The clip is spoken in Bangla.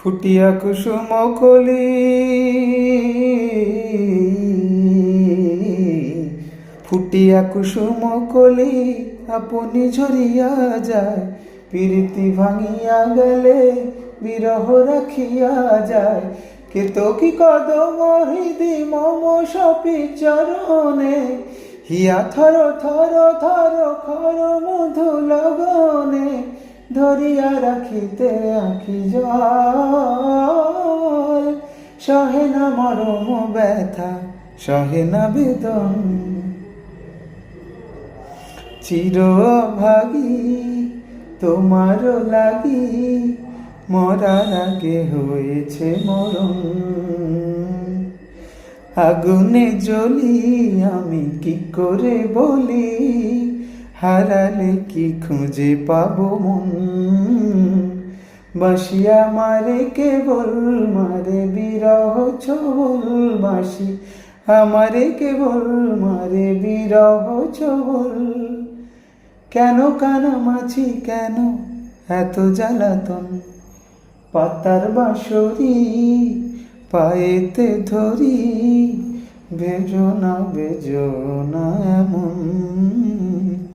ফুটিয়া কুসুম কলি, ফুটিয়া কুসুম কলি আপনি ঝরিয়া যায়। প্রীতি ভাঙিয়া গেলে বিরহ রাখিয়া যায়। কে তো কি কদম হৃদি মম সপি চরণে, হিয়া থর থর থর খর মধু লগনে, ধরিয়া রাখিতে আঁখি জল। সহে না মরম ব্যথা, সহে না বেদন, চিরভাগী তোমার লাগি, মরার আগে হয়েছে মরণ। আগুনে জ্বলি আমি কি করে বলি, হারালে কি খুঁজে পাবো মন। বাসিয়া মারে কেবল মারে বিরহ ছবল, বাসি আমারে কেবল মারে বিরহ ছবল। কেন কানামাছি কেন এত জ্বালাতন, পাতার বাঁশরি পায়েতে ধরি, বেজো না এমন।